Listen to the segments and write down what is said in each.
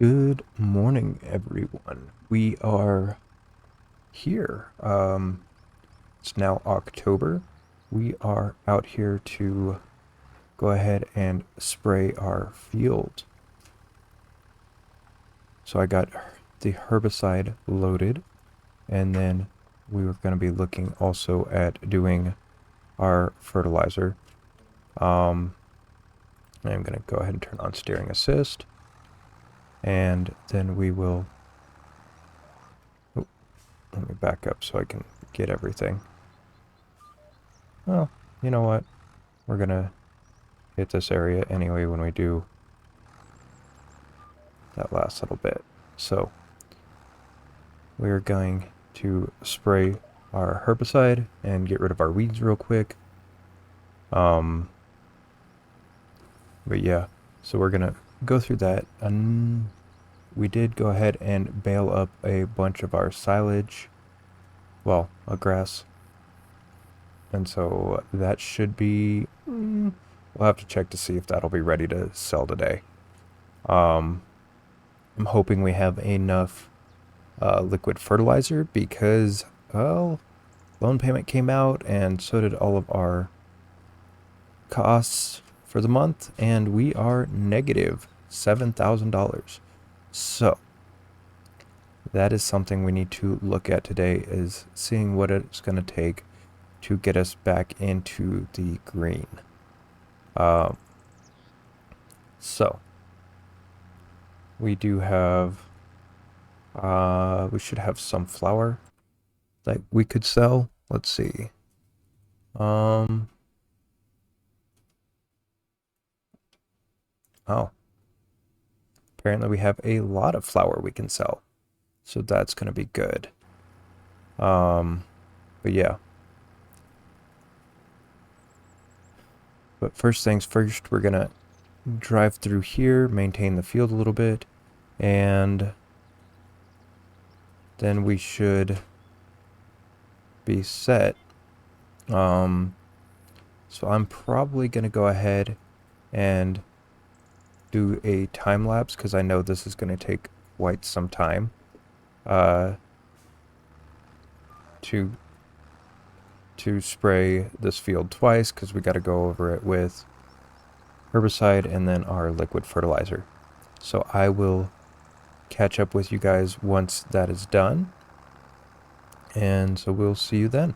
Good morning, everyone. We are here. It's now October. We are out here to go ahead and spray our field. So I got the herbicide loaded, and then we were going to be looking also at doing our fertilizer. I'm going to go ahead and turn on steering assist, and then we will... Oh, let me back up so I can get everything. Well, you know what? We're gonna hit this area anyway when we do that last little bit. So, we're going to spray our herbicide and get rid of our weeds real quick. But yeah, so we're gonna go through that. And we did go ahead and bale up a bunch of our silage. Well, a grass. And so that should be... we'll have to check to see if that'll be ready to sell today. I'm hoping we have enough liquid fertilizer because, well, loan payment came out and so did all of our costs for the month, and we are negative $7,000. So that is something we need to look at today, is seeing what it's going to take to get us back into the green. So we do have, we should have some flour that we could sell. Let's see. Oh, apparently we have a lot of flour we can sell, so that's going to be good. But yeah. But first things first, we're going to drive through here, maintain the field a little bit, and then we should be set. So I'm probably going to go ahead and do a time lapse because I know this is going to take quite some time to spray this field twice, because we got to go over it with herbicide and then our liquid fertilizer. So I will catch up with you guys once that is done, and so we'll see you then.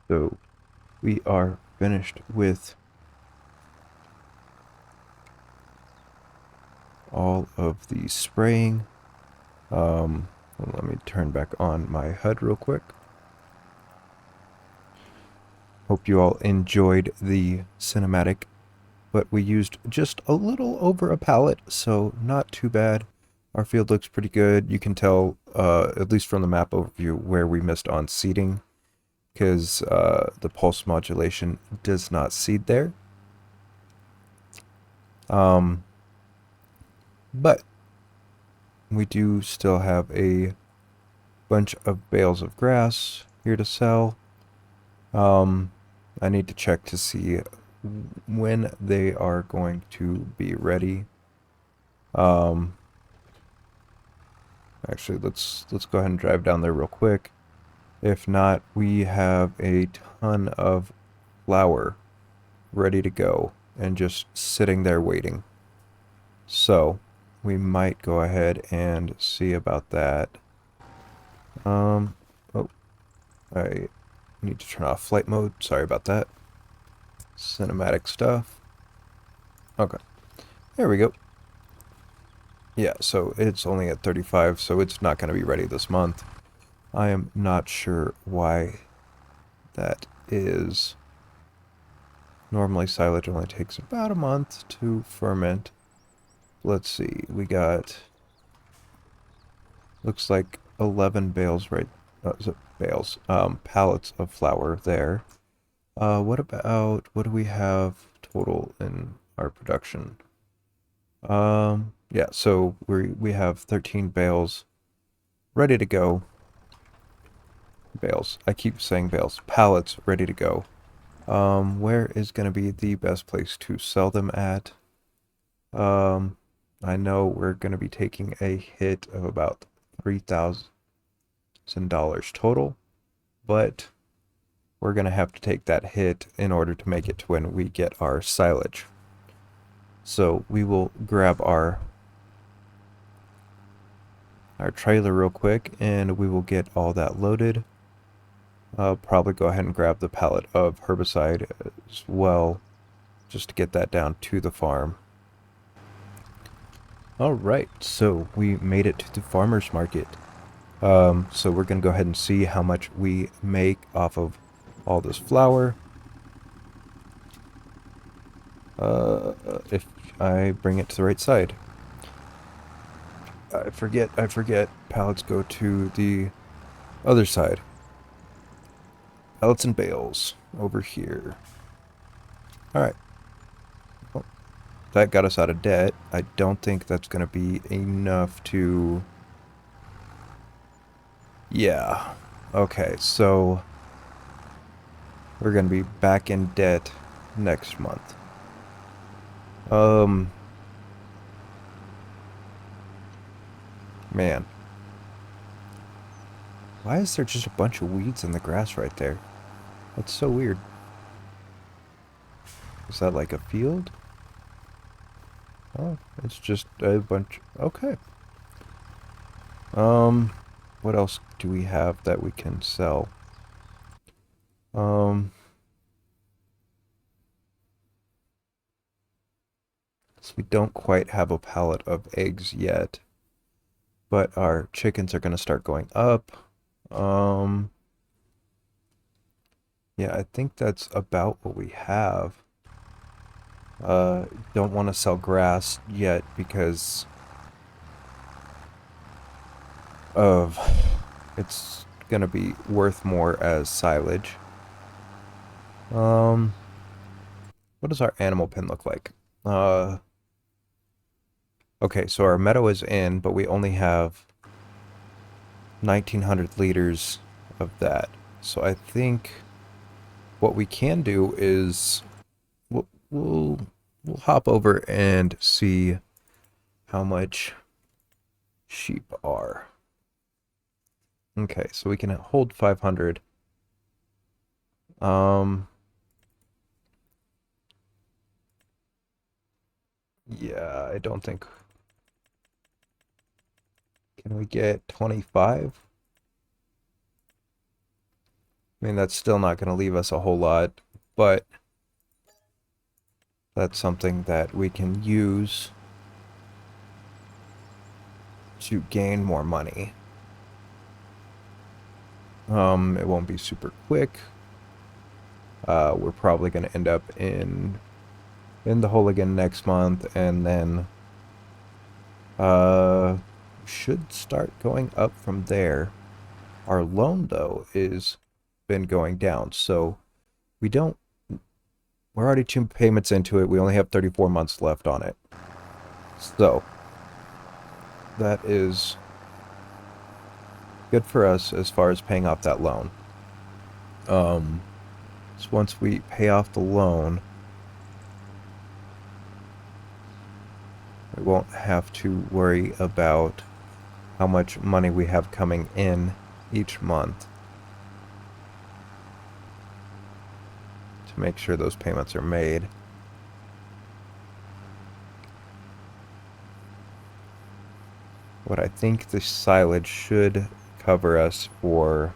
So we are finished with all of the spraying. Let me turn back on my HUD real quick. Hope you all enjoyed the cinematic, but we used just a little over a pallet, so not too bad. Our field looks pretty good. You can tell, at least from the map overview, where we missed on seeding, because the pulse modulation does not seed there. But we do still have a bunch of bales of grass here to sell. I need to check to see when they are going to be ready. Actually, let's go ahead and drive down there real quick. If not, we have a ton of flour ready to go and just sitting there waiting. So we might go ahead and see about that. Oh, I need to turn off flight mode. Sorry about that. Cinematic stuff. Okay, there we go. Yeah, so it's only at 35, so it's not going to be ready this month. I am not sure why that is. Normally silage only takes about a month to ferment. Let's see, we got, looks like 11 bales is it bales? Pallets of flour there. What do we have total in our production? Yeah, so we have 13 bales ready to go. Bales. I keep saying bales. Pallets ready to go. Where is going to be the best place to sell them at? I know we're going to be taking a hit of about $3,000 total, but we're going to have to take that hit in order to make it to when we get our silage. So we will grab our trailer real quick and we will get all that loaded. I'll probably go ahead and grab the pallet of herbicide as well, just to get that down to the farm. Alright, so we made it to the farmer's market. So we're going to go ahead and see how much we make off of all this flour. If I bring it to the right side. I forget. Pallets go to the other side. Pallets and bales over here. Alright. Well, that got us out of debt. I don't think that's going to be enough to... Yeah. Okay, so we're going to be back in debt next month. Man. Why is there just a bunch of weeds in the grass right there? That's so weird. Is that like a field? Oh, it's just a bunch. Okay. What else do we have that we can sell? So we don't quite have a pallet of eggs yet, but our chickens are going to start going up. Yeah, I think that's about what we have. Don't want to sell grass yet because of it's gonna be worth more as silage. What does our animal pen look like? Okay, so our meadow is in, but we only have 1900 liters of that. So I think what we can do is we'll hop over and see how much sheep are. Okay, so we can hold 500. Yeah, I don't think... Can we get 25? I mean, that's still not going to leave us a whole lot, but that's something that we can use to gain more money. It won't be super quick. We're probably going to end up in the hole again next month, and then should start going up from there. Our loan, though, is been going down, so we're already 2 payments into it. We only have 34 months left on it. So that is good for us as far as paying off that loan. So once we pay off the loan, we won't have to worry about how much money we have coming in each month to make sure those payments are made. What I think the silage should cover us for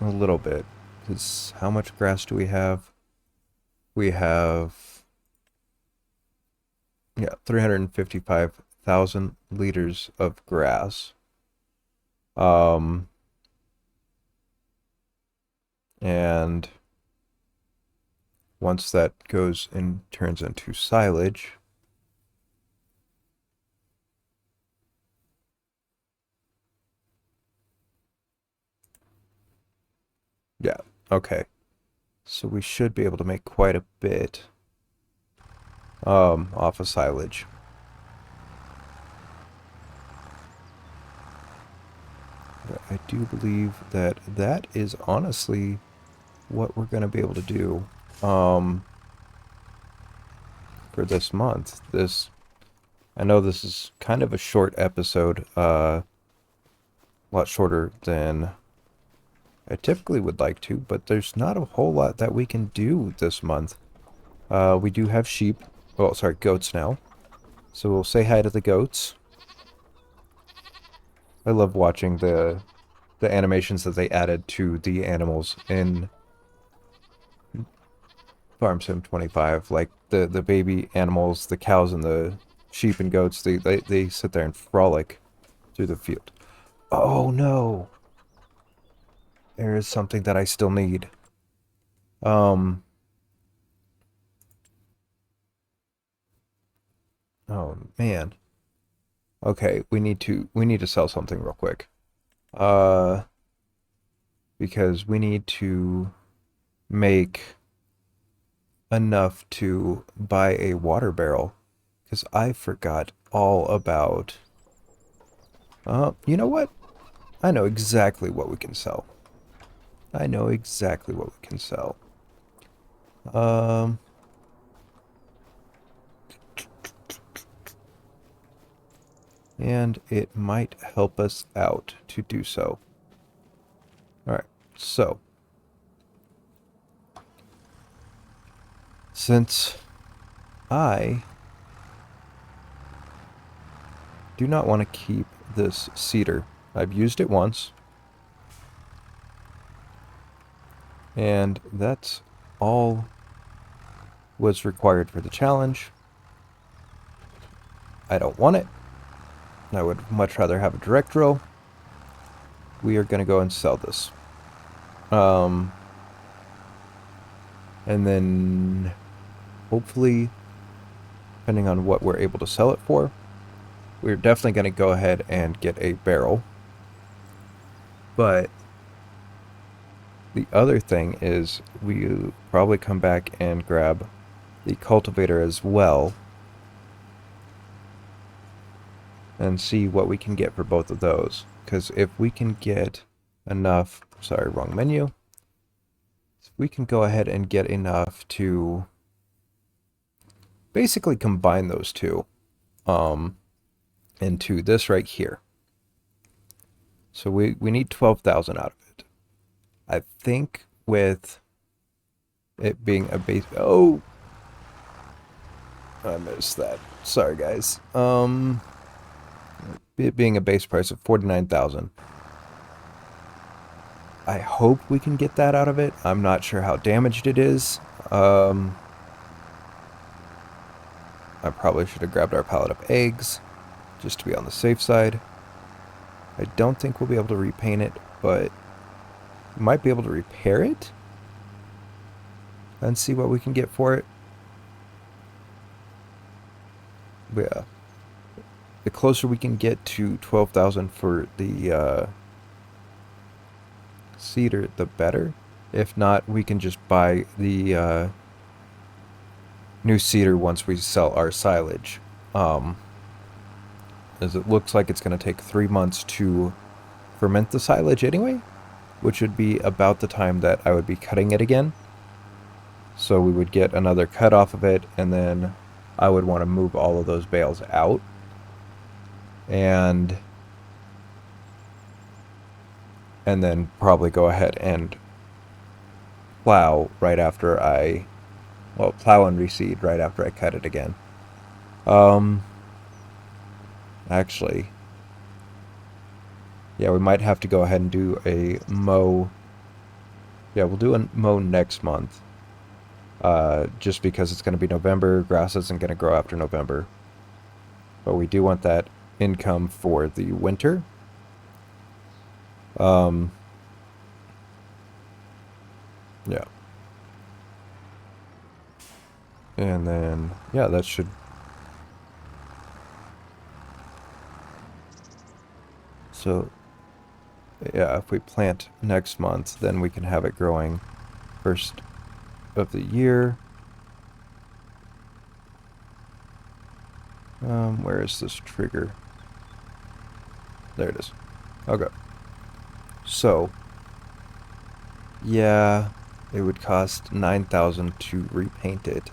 a little bit. Because how much grass do we have? We have, yeah, 355,000 liters of grass. And once that goes and turns into silage, yeah, okay. So we should be able to make quite a bit off of silage. But I do believe that that is honestly what we're going to be able to do for this month. I know this is kind of a short episode, a lot shorter than I typically would like to, but there's not a whole lot that we can do this month. We do have sheep. Oh, sorry, goats now. So we'll say hi to the goats. I love watching the animations that they added to the animals in Farm Sim 25. Like the baby animals, the cows and the sheep and goats, they sit there and frolic through the field. Oh no! There is something that I still need. Oh man. Okay, we need to sell something real quick. Because we need to make enough to buy a water barrel. Because I forgot all about... you know what? I know exactly what we can sell. I know exactly what we can sell. And it might help us out to do so. Alright, so... since I do not want to keep this cedar. I've used it once. And that's all was required for the challenge. I don't want it. I would much rather have a direct drill. We are going to go and sell this. And then hopefully, depending on what we're able to sell it for, we're definitely going to go ahead and get a barrel. But the other thing is we'll probably come back and grab the cultivator as well and see what we can get for both of those. Because if we can get enough, sorry, wrong menu. If we can go ahead and get enough to basically combine those two into this right here. So we need 12,000 out of it. I think with it being a base... Oh! I missed that. Sorry, guys. It being a base price of 49,000. I hope we can get that out of it. I'm not sure how damaged it is. I probably should have grabbed our pallet of eggs just to be on the safe side. I don't think we'll be able to repaint it, but we might be able to repair it and see what we can get for it. But yeah, the closer we can get to 12,000 for the cedar, the better. If not, we can just buy the new cedar once we sell our silage. As it looks like it's going to take 3 months to ferment the silage anyway, which would be about the time that I would be cutting it again. So we would get another cut off of it, and then I would want to move all of those bales out. And then probably go ahead and plow right after plow and reseed right after I cut it again. Actually, yeah, we might have to go ahead and do a mow. Yeah, we'll do a mow next month. Just because it's going to be November, grass isn't going to grow after November. But we do want that income for the winter. Yeah. And then, yeah, that should... So, yeah, if we plant next month, then we can have it growing first of the year. Where is this trigger? There it is. Okay. So, yeah, it would cost 9,000 to repaint it.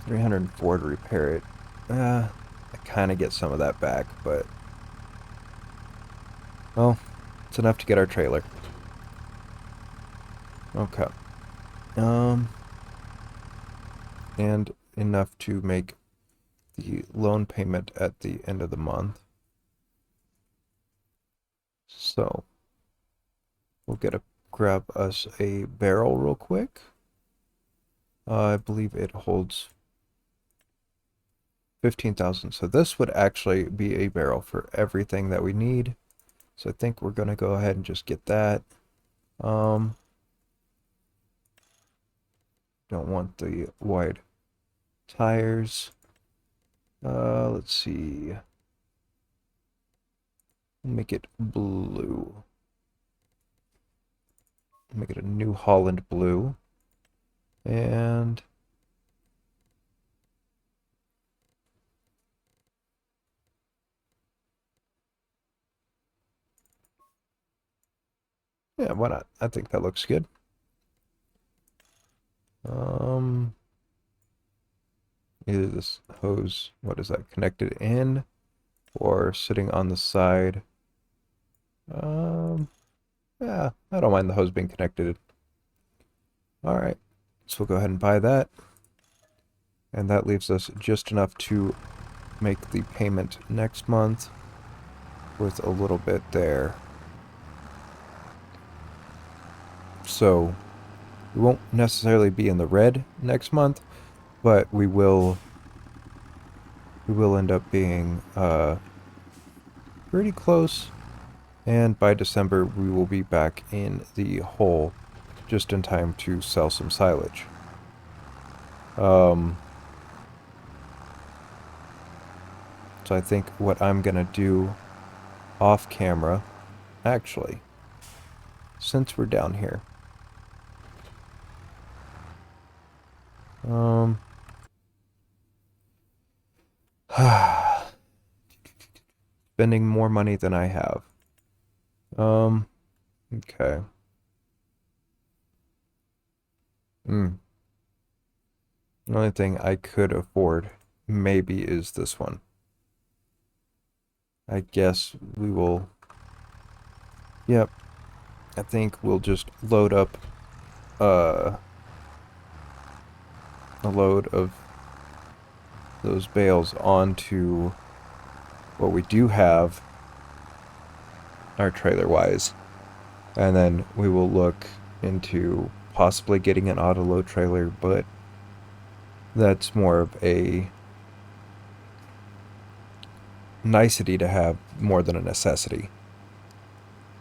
304 to repair it. I kind of get some of that back, but... well, it's enough to get our trailer. Okay. And enough to make the loan payment at the end of the month. So, we'll grab us a barrel real quick. I believe it holds 15,000. So this would actually be a barrel for everything that we need. So I think we're going to go ahead and just get that. Don't want the wide tires. Let's see. Make it blue. Make it a New Holland blue. And yeah, why not? I think that looks good. Either this hose, what is that, connected in or sitting on the side. Yeah, I don't mind the hose being connected. Alright, so we'll go ahead and buy that. And that leaves us just enough to make the payment next month with a little bit there. So we won't necessarily be in the red next month, but we will end up being pretty close, and by December we will be back in the hole just in time to sell some silage. So I think what I'm gonna do off camera, actually, since we're down here, spending more money than I have. Okay. The only thing I could afford maybe is this one. I guess we will... Yep. I think we'll just load up a load of those bales onto what we do have, our trailer wise. And then we will look into possibly getting an auto load trailer, but that's more of a nicety to have more than a necessity.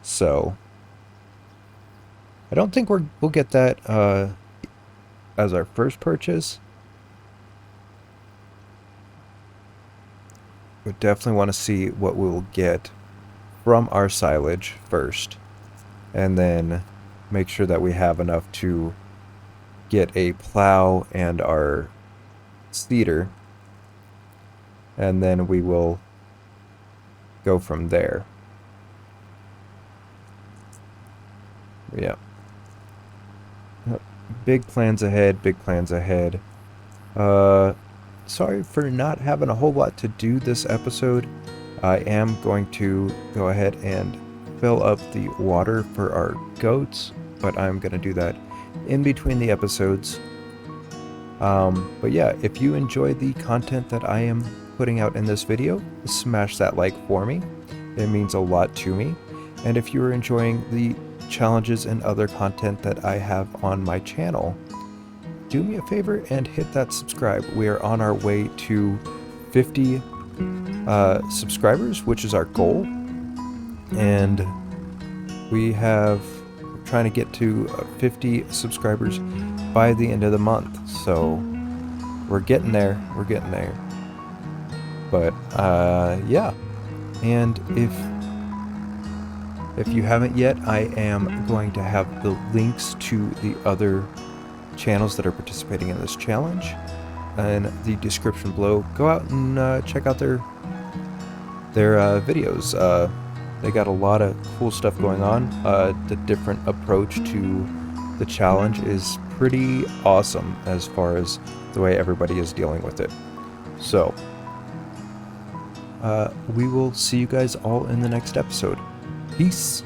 So I don't think we'll get that as our first purchase. We definitely want to see what we will get from our silage first, and then make sure that we have enough to get a plow and our seeder, and then we will go from there. Yeah. Big plans ahead, big plans ahead. Sorry for not having a whole lot to do this episode. I am going to go ahead and fill up the water for our goats, but I'm going to do that in between the episodes. But yeah, if you enjoy the content that I am putting out in this video, smash that like for me. It means a lot to me. And if you are enjoying the challenges and other content that I have on my channel, do me a favor and hit that subscribe. We are on our way to 50 subscribers, which is our goal. And we have trying to get to 50 subscribers by the end of the month. So we're getting there. We're getting there. But yeah. And if you haven't yet, I am going to have the links to the other channels that are participating in this challenge in the description below. Go out and check out their videos. They got a lot of cool stuff going on. The different approach to the challenge is pretty awesome as far as the way everybody is dealing with it. So we will see you guys all in the next episode. Peace.